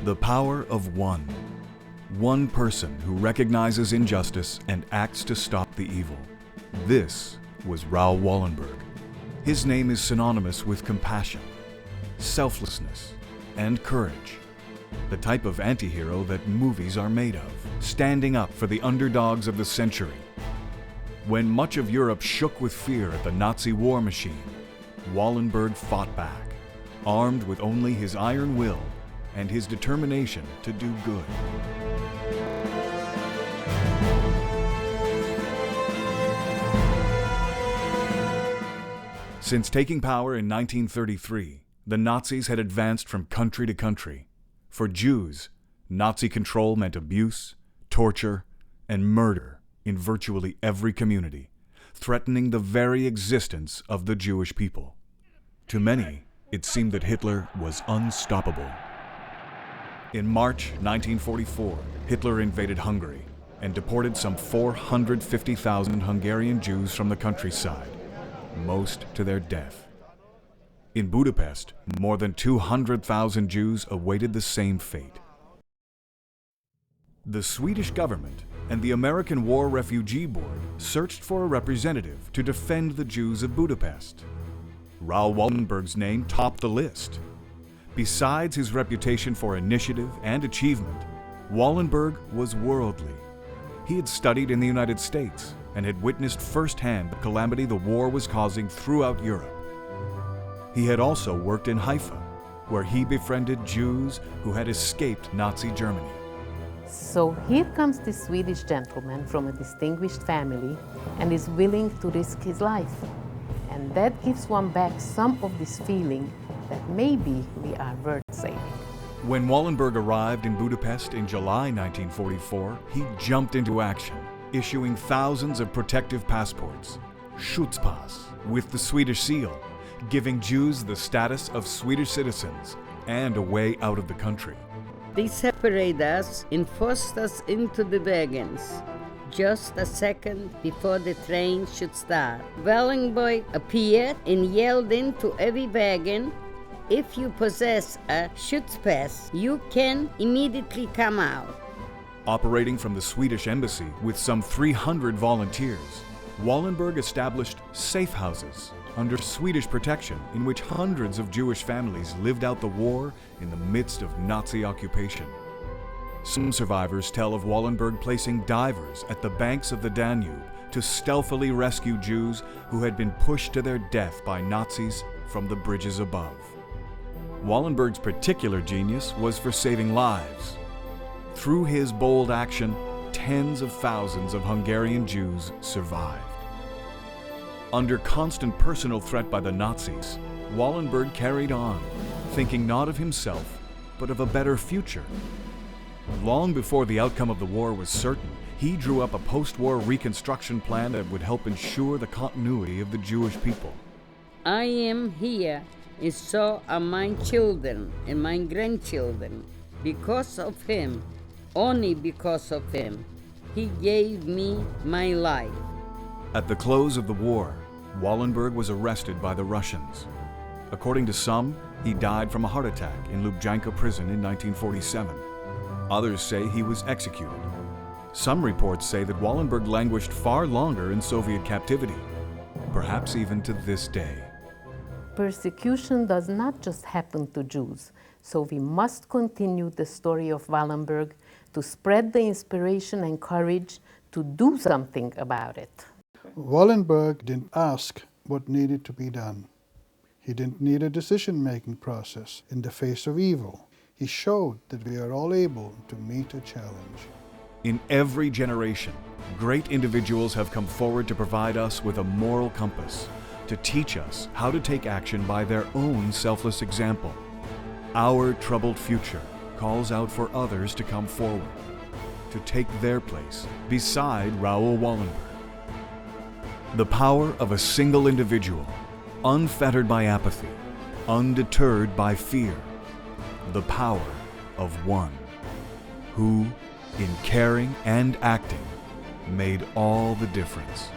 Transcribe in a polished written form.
The power of one. One person who recognizes injustice and acts to stop the evil. This was Raoul Wallenberg. His name is synonymous with compassion, selflessness, and courage. The type of anti-hero that movies are made of, standing up for the underdogs of the century. When much of Europe shook with fear at the Nazi war machine, Wallenberg fought back, armed with only his iron will and his determination to do good. Since taking power in 1933, the Nazis had advanced from country to country. For Jews, Nazi control meant abuse, torture, and murder in virtually every community, threatening the very existence of the Jewish people. To many, it seemed that Hitler was unstoppable. In March 1944, Hitler invaded Hungary and deported some 450,000 Hungarian Jews from the countryside, most to their death. In Budapest, more than 200,000 Jews awaited the same fate. The Swedish government and the American War Refugee Board searched for a representative to defend the Jews of Budapest. Raoul Wallenberg's name topped the list. Besides his reputation for initiative and achievement, Wallenberg was worldly. He had studied in the United States and had witnessed firsthand the calamity the war was causing throughout Europe. He had also worked in Haifa, where he befriended Jews who had escaped Nazi Germany. So here comes this Swedish gentleman from a distinguished family and is willing to risk his life. And that gives one back some of this feeling that maybe we are worth saving. When Wallenberg arrived in Budapest in July 1944, he jumped into action, issuing thousands of protective passports, Schutzpass, with the Swedish seal, giving Jews the status of Swedish citizens and a way out of the country. They separate us and forced us into the wagons. Just a second before the train should start, Wallenberg appeared and yelled into every wagon, "If you possess a Schutzpass, you can immediately come out." Operating from the Swedish embassy with some 300 volunteers, Wallenberg established safe houses under Swedish protection in which hundreds of Jewish families lived out the war in the midst of Nazi occupation. Some survivors tell of Wallenberg placing divers at the banks of the Danube to stealthily rescue Jews who had been pushed to their death by Nazis from the bridges above. Wallenberg's particular genius was for saving lives. Through his bold action, tens of thousands of Hungarian Jews survived. Under constant personal threat by the Nazis, Wallenberg carried on, thinking not of himself, but of a better future. Long before the outcome of the war was certain, he drew up a post-war reconstruction plan that would help ensure the continuity of the Jewish people. I am here, and so are my children and my grandchildren. Because of him, only because of him, he gave me my life. At the close of the war, Wallenberg was arrested by the Russians. According to some, he died from a heart attack in Lubjanka prison in 1947. Others say he was executed. Some reports say that Wallenberg languished far longer in Soviet captivity, perhaps even to this day. Persecution does not just happen to Jews, so we must continue the story of Wallenberg to spread the inspiration and courage to do something about it. Wallenberg didn't ask what needed to be done. He didn't need a decision-making process in the face of evil. He showed that we are all able to meet a challenge. In every generation, great individuals have come forward to provide us with a moral compass, to teach us how to take action by their own selfless example. Our troubled future calls out for others to come forward, to take their place beside Raoul Wallenberg. The power of a single individual, unfettered by apathy, undeterred by fear. The power of one, who, in caring and acting, made all the difference.